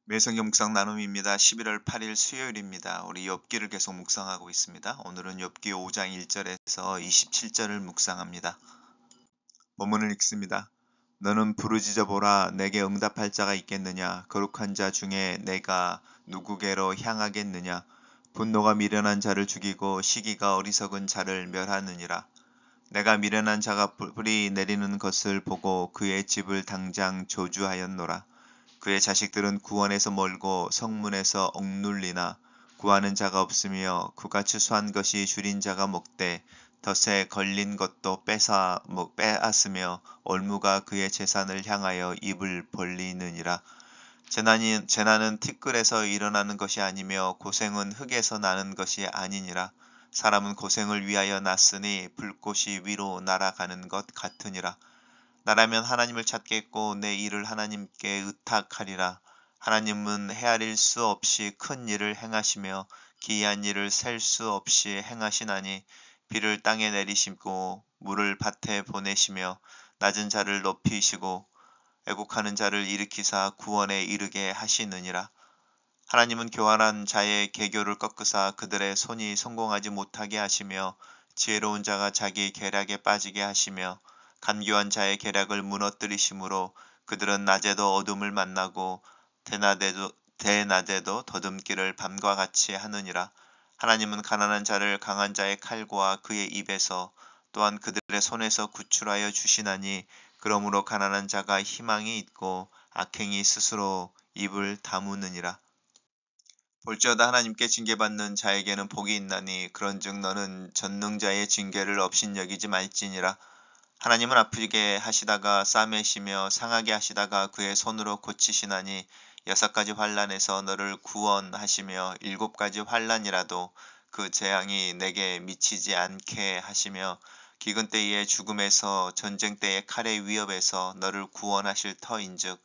매성경 묵상 나눔입니다. 11월 8일 수요일입니다. 우리 욥기를 계속 묵상하고 있습니다. 오늘은 욥기 5장 1절에서 27절을 묵상합니다. 본문을 읽습니다. 너는 부르짖어 보라. 내게 응답할 자가 있겠느냐? 거룩한 자 중에 내가 누구게로 향하겠느냐? 분노가 미련한 자를 죽이고 시기가 어리석은 자를 멸하느니라. 내가 미련한 자가 불이 내리는 것을 보고 그의 집을 당장 저주하였노라. 그의 자식들은 구원에서 멀고 성문에서 억눌리나 구하는 자가 없으며 그가 추수한 것이 줄인 자가 먹되 덫에 걸린 것도 빼앗으며 올무가 그의 재산을 향하여 입을 벌리느니라. 재난은 티끌에서 일어나는 것이 아니며 고생은 흙에서 나는 것이 아니니라. 사람은 고생을 위하여 났으니 불꽃이 위로 날아가는 것 같으니라. 나라면 하나님을 찾겠고 내 일을 하나님께 의탁하리라. 하나님은 헤아릴 수 없이 큰 일을 행하시며 기이한 일을 셀 수 없이 행하시나니 비를 땅에 내리시고 물을 밭에 보내시며 낮은 자를 높이시고 애국하는 자를 일으키사 구원에 이르게 하시느니라. 하나님은 교활한 자의 계교를 꺾으사 그들의 손이 성공하지 못하게 하시며 지혜로운 자가 자기 계략에 빠지게 하시며 간교한 자의 계략을 무너뜨리심으로 그들은 낮에도 어둠을 만나고 대낮에도 더듬기를 밤과 같이 하느니라. 하나님은 가난한 자를 강한 자의 칼과 그의 입에서 또한 그들의 손에서 구출하여 주시나니 그러므로 가난한 자가 희망이 있고 악행이 스스로 입을 다무느니라. 볼지어다 하나님께 징계받는 자에게는 복이 있나니 그런즉 너는 전능자의 징계를 업신여기지 말지니라. 하나님은 아프게 하시다가 싸매시며 상하게 하시다가 그의 손으로 고치시나니 6가지 환난에서 너를 구원하시며 7가지 환난이라도 그 재앙이 내게 미치지 않게 하시며 기근 때의 죽음에서 전쟁 때의 칼의 위협에서 너를 구원하실 터인즉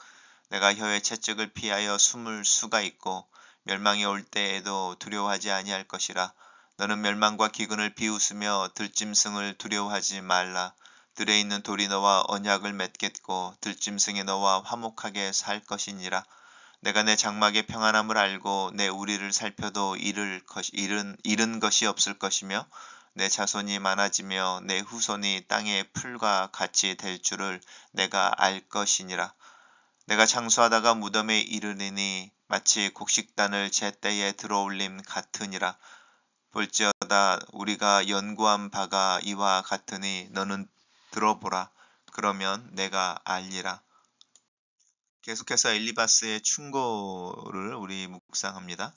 내가 혀의 채찍을 피하여 숨을 수가 있고 멸망이 올 때에도 두려워하지 아니할 것이라. 너는 멸망과 기근을 비웃으며 들짐승을 두려워하지 말라. 들에 있는 돌이 너와 언약을 맺겠고 들짐승이 너와 화목하게 살 것이니라. 내가 내 장막의 평안함을 알고 내 우리를 살펴도 잃은 것이 없을 것이며 내 자손이 많아지며 내 후손이 땅의 풀과 같이 될 줄을 내가 알 것이니라. 내가 장수하다가 무덤에 이르리니 마치 곡식단을 제때에 들어올림 같으니라. 볼지어다 우리가 연구한 바가 이와 같으니 너는 들어보라. 그러면 내가 알리라. 계속해서 엘리바스의 충고를 우리 묵상합니다.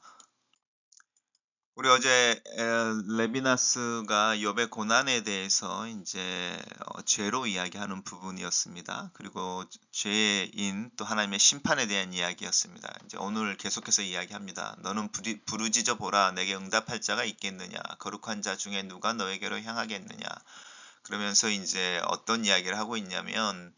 우리 어제 레비나스가 욥의 고난에 대해서 이제 죄로 이야기하는 부분이었습니다. 그리고 죄인 또 하나님의 심판에 대한 이야기였습니다. 이제 오늘 계속해서 이야기합니다. 너는 부르짖어 보라. 내게 응답할 자가 있겠느냐? 거룩한 자 중에 누가 너에게로 향하겠느냐? 그러면서 이제 어떤 이야기를 하고 있냐면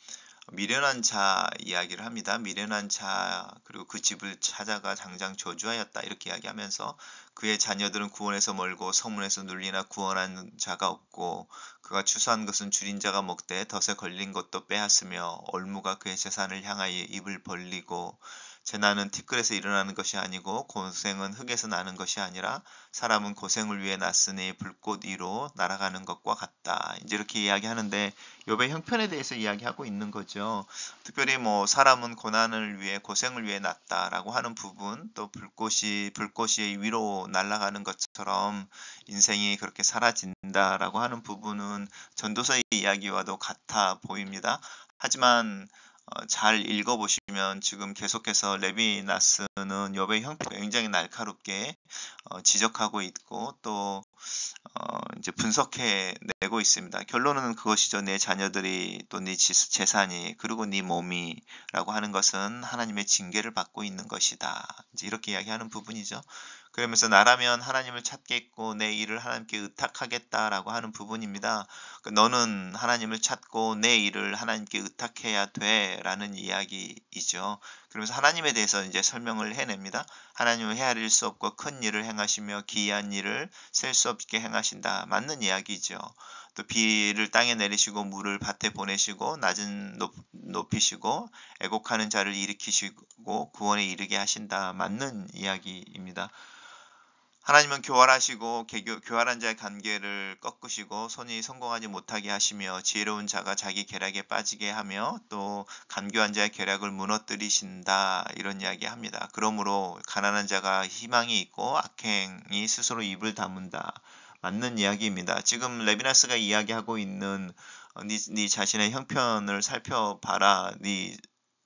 미련한 자 이야기를 합니다. 미련한 자 그리고 그 집을 찾아가 당장 저주하였다 이렇게 이야기하면서 그의 자녀들은 구원에서 멀고 성문에서 눌리나 구원하는 자가 없고 그가 추수한 것은 줄인 자가 먹되 덫에 걸린 것도 빼앗으며 올무가 그의 재산을 향하여 입을 벌리고 재난은 티끌에서 일어나는 것이 아니고 고생은 흙에서 나는 것이 아니라 사람은 고생을 위해 났으니 불꽃 위로 날아가는 것과 같다. 이제 이렇게 이야기하는데 욥의 형편에 대해서 이야기하고 있는 거죠. 특별히 뭐 사람은 고난을 위해 고생을 위해 났다라고 하는 부분, 또 불꽃이 위로 날아가는 것처럼 인생이 그렇게 사라진다라고 하는 부분은 전도서의 이야기와도 같아 보입니다. 하지만 잘 읽어보시면 지금 계속해서 레비나스는 욥의 형편을 굉장히 날카롭게 지적하고 있고 또 이제 분석해 내고 있습니다. 결론은 그것이죠. 내 자녀들이 또 네 재산이 그리고 네 몸이라고 하는 것은 하나님의 징계를 받고 있는 것이다. 이제 이렇게 이야기하는 부분이죠. 그러면서 나라면 하나님을 찾겠고 내 일을 하나님께 의탁하겠다라고 하는 부분입니다. 너는 하나님을 찾고 내 일을 하나님께 의탁해야 돼라는 이야기이죠. 그러면서 하나님에 대해서 이제 설명을 해냅니다. 하나님은 헤아릴 수 없고 큰 일을 행하시며 기이한 일을 셀 수 없게 행하신다. 맞는 이야기죠. 또 비를 땅에 내리시고 물을 밭에 보내시고 낮은 높이시고 애곡하는 자를 일으키시고 구원에 이르게 하신다. 맞는 이야기입니다. 하나님은 교활하시고 교활한 자의 관계를 꺾으시고 손이 성공하지 못하게 하시며 지혜로운 자가 자기 계략에 빠지게 하며 또 간교한 자의 계략을 무너뜨리신다. 이런 이야기합니다. 그러므로 가난한 자가 희망이 있고 악행이 스스로 입을 다문다. 맞는 이야기입니다. 지금 레비나스가 이야기하고 있는 네 자신의 형편을 살펴봐라. 네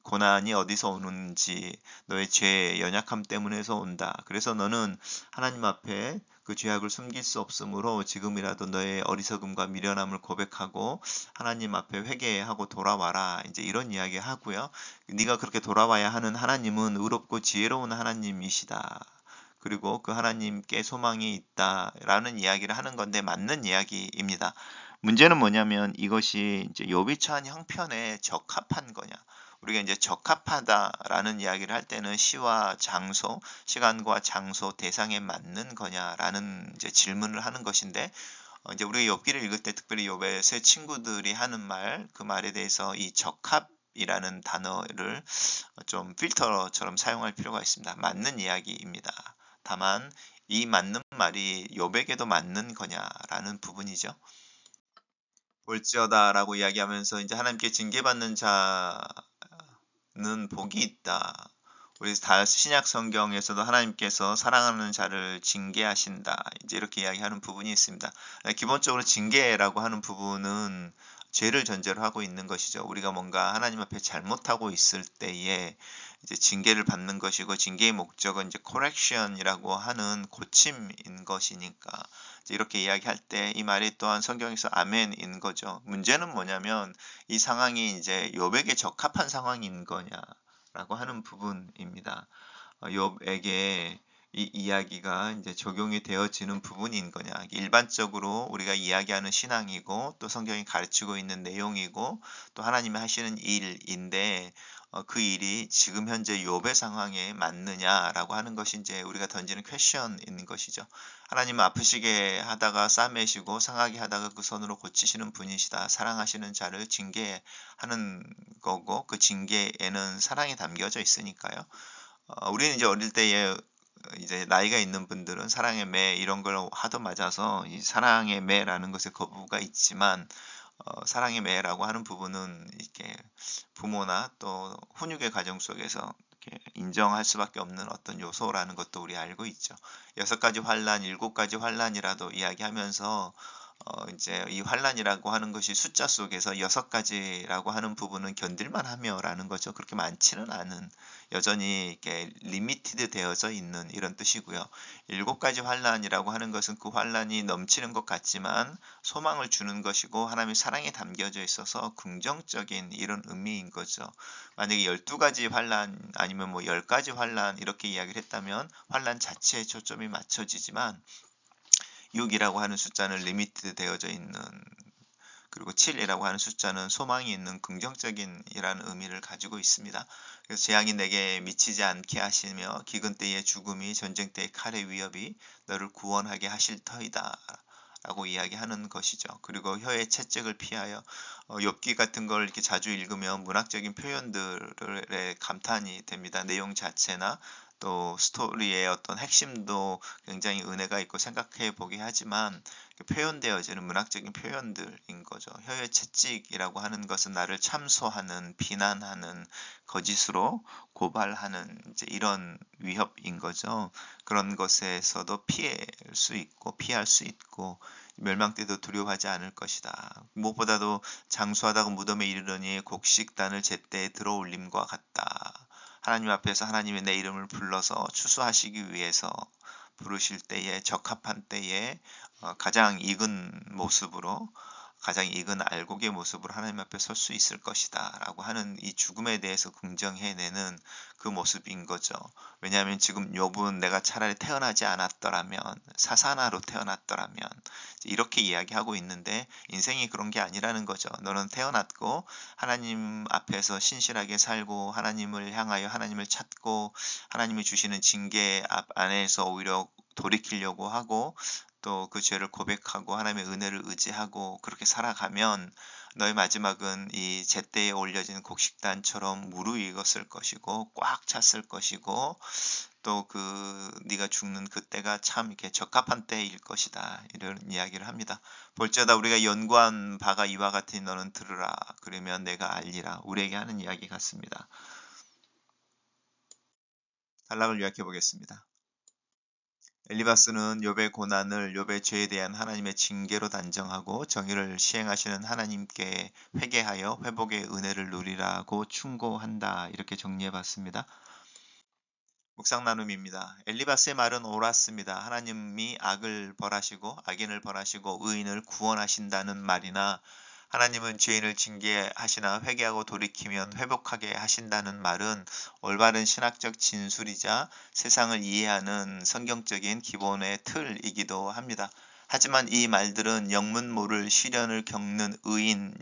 고난이 어디서 오는지 너의 죄의 연약함 때문에서 온다. 그래서 너는 하나님 앞에 그 죄악을 숨길 수 없으므로 지금이라도 너의 어리석음과 미련함을 고백하고 하나님 앞에 회개하고 돌아와라. 이제 이런 이야기 하고요. 네가 그렇게 돌아와야 하는 하나님은 의롭고 지혜로운 하나님이시다. 그리고 그 하나님께 소망이 있다라는 이야기를 하는 건데 맞는 이야기입니다. 문제는 뭐냐면 이것이 이제 욥이 처한 형편에 적합한 거냐. 우리가 이제 적합하다라는 이야기를 할 때는 시와 장소, 시간과 장소, 대상에 맞는 거냐라는 이제 질문을 하는 것인데 이제 우리가 욥기를 읽을 때 특별히 욥의 세 친구들이 하는 말, 그 말에 대해서 이 적합이라는 단어를 좀 필터처럼 사용할 필요가 있습니다. 맞는 이야기입니다. 다만 이 맞는 말이 욥에게도 맞는 거냐라는 부분이죠. 볼지어다라고 이야기하면서 이제 하나님께 징계받는 자는 복이 있다. 우리 다 신약 성경에서도 하나님께서 사랑하는 자를 징계하신다. 이제 이렇게 이야기하는 부분이 있습니다. 기본적으로 징계라고 하는 부분은 죄를 전제로 하고 있는 것이죠. 우리가 뭔가 하나님 앞에 잘못하고 있을 때에 이제 징계를 받는 것이고 징계의 목적은 이제 correction이라고 하는 고침인 것이니까 이렇게 이야기할 때 이 말이 또한 성경에서 아멘인 거죠. 문제는 뭐냐면 이 상황이 이제 욥에게 적합한 상황인 거냐라고 하는 부분입니다. 욥에게 이 이야기가 이제 적용이 되어지는 부분인 거냐. 일반적으로 우리가 이야기하는 신앙이고 또 성경이 가르치고 있는 내용이고 또 하나님이 하시는 일인데 그 일이 지금 현재 욥의 상황에 맞느냐라고 하는 것이 이제 우리가 던지는 퀘션인 것이죠. 하나님은 아프시게 하다가 싸매시고 상하게 하다가 그 손으로 고치시는 분이시다. 사랑하시는 자를 징계하는 거고 그 징계에는 사랑이 담겨져 있으니까요. 우리는 이제 어릴 때에 이제 나이가 있는 분들은 사랑의 매 이런 걸 하도 맞아서 이 사랑의 매라는 것에 거부가 있지만 사랑의 매라고 하는 부분은 이렇게 부모나 또 훈육의 과정 속에서 이렇게 인정할 수밖에 없는 어떤 요소라는 것도 우리 알고 있죠. 6가지 환란, 7가지 환란이라도 이야기하면서 이제 이 환란이라고 하는 것이 숫자 속에서 6가지라고 하는 부분은 견딜만 하며라는 거죠. 그렇게 많지는 않은 여전히 이렇게 리미티드 되어져 있는 이런 뜻이고요. 7가지 환란이라고 하는 것은 그 환란이 넘치는 것 같지만 소망을 주는 것이고 하나님의 사랑에 담겨져 있어서 긍정적인 이런 의미인 거죠. 만약에 12가지 환란 아니면 뭐 10가지 환란 이렇게 이야기를 했다면 환란 자체에 초점이 맞춰지지만 6이라고 하는 숫자는 리미트 되어져 있는 그리고 7이라고 하는 숫자는 소망이 있는 긍정적인 이라는 의미를 가지고 있습니다. 그래서 재앙이 내게 미치지 않게 하시며 기근 때의 죽음이 전쟁 때의 칼의 위협이 너를 구원하게 하실 터이다. 라고 이야기하는 것이죠. 그리고 혀의 채찍을 피하여 욥기 같은 걸 이렇게 자주 읽으면 문학적인 표현들에 감탄이 됩니다. 내용 자체나 또 스토리의 어떤 핵심도 굉장히 은혜가 있고 생각해 보게 하지만 표현되어지는 문학적인 표현들인 거죠. 혀의 채찍이라고 하는 것은 나를 참소하는, 비난하는, 거짓으로 고발하는 이제 이런 위협인 거죠. 그런 것에서도 피할 수 있고 멸망 때도 두려워하지 않을 것이다. 무엇보다도 장수하다가 무덤에 이르러니 곡식단을 제때에 들어올림과 같다. 하나님 앞에서 하나님의 내 이름을 불러서 추수하시기 위해서 부르실 때에 적합한 때에 가장 익은 모습으로 가장 익은 알곡의 모습으로 하나님 앞에 설 수 있을 것이다 라고 하는 이 죽음에 대해서 긍정해내는 그 모습인 거죠. 왜냐하면 지금 욥은 내가 차라리 태어나지 않았더라면 사사나로 태어났더라면 이렇게 이야기하고 있는데 인생이 그런 게 아니라는 거죠. 너는 태어났고 하나님 앞에서 신실하게 살고 하나님을 향하여 하나님을 찾고 하나님이 주시는 징계 안에서 오히려 돌이키려고 하고 또 그 죄를 고백하고 하나님의 은혜를 의지하고 그렇게 살아가면 너의 마지막은 이 제때에 올려진 곡식단처럼 무르익었을 것이고 꽉 찼을 것이고 또 네가 죽는 그때가 참 이렇게 적합한 때일 것이다. 이런 이야기를 합니다. 볼지어다 우리가 연구한 바가 이와 같으니 너는 들으라. 그러면 내가 알리라. 우리에게 하는 이야기 같습니다. 단락을 요약해 보겠습니다. 엘리바스는 욥의 고난을 욥의 죄에 대한 하나님의 징계로 단정하고 정의를 시행하시는 하나님께 회개하여 회복의 은혜를 누리라고 충고한다. 이렇게 정리해 봤습니다. 묵상 나눔입니다. 엘리바스의 말은 옳았습니다. 하나님이 악을 벌하시고 악인을 벌하시고 의인을 구원하신다는 말이나 하나님은 죄인을 징계하시나 회개하고 돌이키면 회복하게 하신다는 말은 올바른 신학적 진술이자 세상을 이해하는 성경적인 기본의 틀이기도 합니다. 하지만 이 말들은 영문 모를 시련을 겪는 의인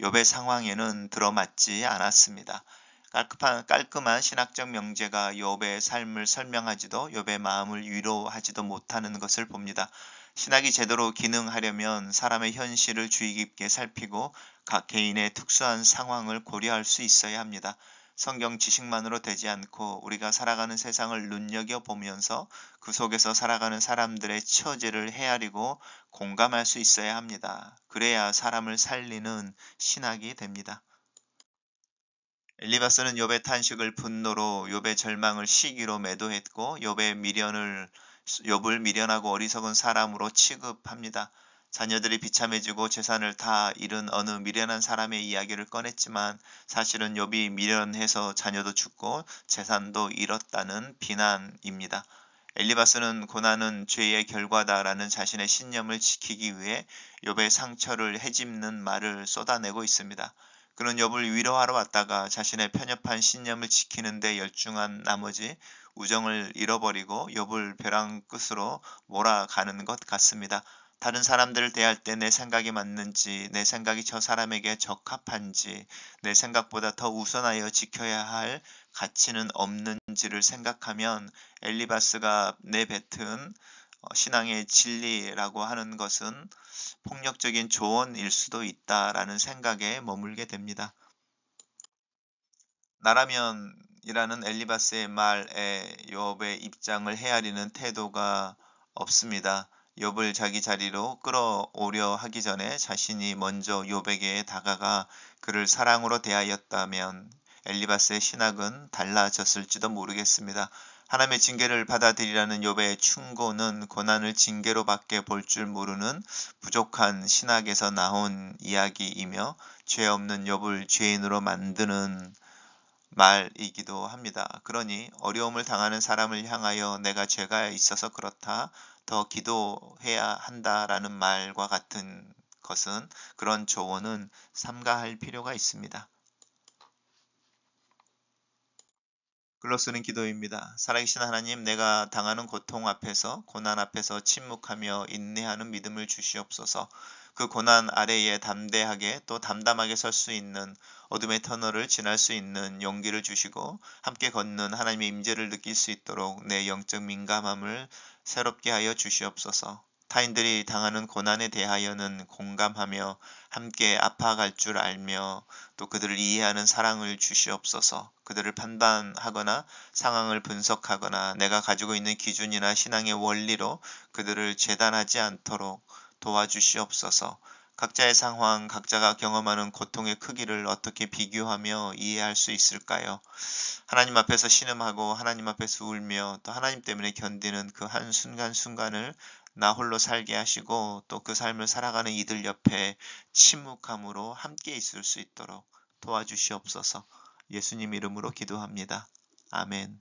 욥의 상황에는 들어맞지 않았습니다. 깔끔한 신학적 명제가 욥의 삶을 설명하지도 욥의 마음을 위로하지도 못하는 것을 봅니다. 신학이 제대로 기능하려면 사람의 현실을 주의 깊게 살피고 각 개인의 특수한 상황을 고려할 수 있어야 합니다. 성경 지식만으로 되지 않고 우리가 살아가는 세상을 눈여겨보면서 그 속에서 살아가는 사람들의 처지를 헤아리고 공감할 수 있어야 합니다. 그래야 사람을 살리는 신학이 됩니다. 엘리바스는 욥의 탄식을 분노로 욥의 절망을 시기로 매도했고 욥을 미련하고 어리석은 사람으로 취급합니다. 자녀들이 비참해지고 재산을 다 잃은 어느 미련한 사람의 이야기를 꺼냈지만 사실은 욥이 미련해서 자녀도 죽고 재산도 잃었다는 비난입니다. 엘리바스는 고난은 죄의 결과다라는 자신의 신념을 지키기 위해 욥의 상처를 헤집는 말을 쏟아내고 있습니다. 그는 욥을 위로하러 왔다가 자신의 편협한 신념을 지키는 데 열중한 나머지 우정을 잃어버리고 욥을 벼랑 끝으로 몰아가는 것 같습니다. 다른 사람들을 대할 때 내 생각이 맞는지, 내 생각이 저 사람에게 적합한지, 내 생각보다 더 우선하여 지켜야 할 가치는 없는지를 생각하면 엘리바스가 내뱉은 신앙의 진리라고 하는 것은 폭력적인 조언일 수도 있다라는 생각에 머물게 됩니다. 나라면이라는 엘리바스의 말에 욥의 입장을 헤아리는 태도가 없습니다. 욥을 자기 자리로 끌어오려 하기 전에 자신이 먼저 욥에게 다가가 그를 사랑으로 대하였다면 엘리바스의 신학은 달라졌을지도 모르겠습니다. 하나님의 징계를 받아들이라는 욥의 충고는 고난을 징계로 밖에 볼 줄 모르는 부족한 신학에서 나온 이야기이며 죄 없는 욥을 죄인으로 만드는 말이기도 합니다. 그러니 어려움을 당하는 사람을 향하여 내가 죄가 있어서 그렇다, 더 기도해야 한다라는 말과 같은 것은 그런 조언은 삼가할 필요가 있습니다. 글로 쓰는 기도입니다. 살아계신 하나님, 내가 당하는 고통 앞에서, 고난 앞에서 침묵하며 인내하는 믿음을 주시옵소서. 그 고난 아래에 담대하게 또 담담하게 설 수 있는 어둠의 터널을 지날 수 있는 용기를 주시고 함께 걷는 하나님의 임재를 느낄 수 있도록 내 영적 민감함을 새롭게 하여 주시옵소서. 타인들이 당하는 고난에 대하여는 공감하며 함께 아파갈 줄 알며 또 그들을 이해하는 사랑을 주시옵소서. 그들을 판단하거나 상황을 분석하거나 내가 가지고 있는 기준이나 신앙의 원리로 그들을 재단하지 않도록 도와주시옵소서. 각자의 상황, 각자가 경험하는 고통의 크기를 어떻게 비교하며 이해할 수 있을까요? 하나님 앞에서 신음하고 하나님 앞에서 울며 또 하나님 때문에 견디는 그 한 순간순간을 나 홀로 살게 하시고 또 그 삶을 살아가는 이들 옆에 침묵함으로 함께 있을 수 있도록 도와주시옵소서. 예수님 이름으로 기도합니다. 아멘.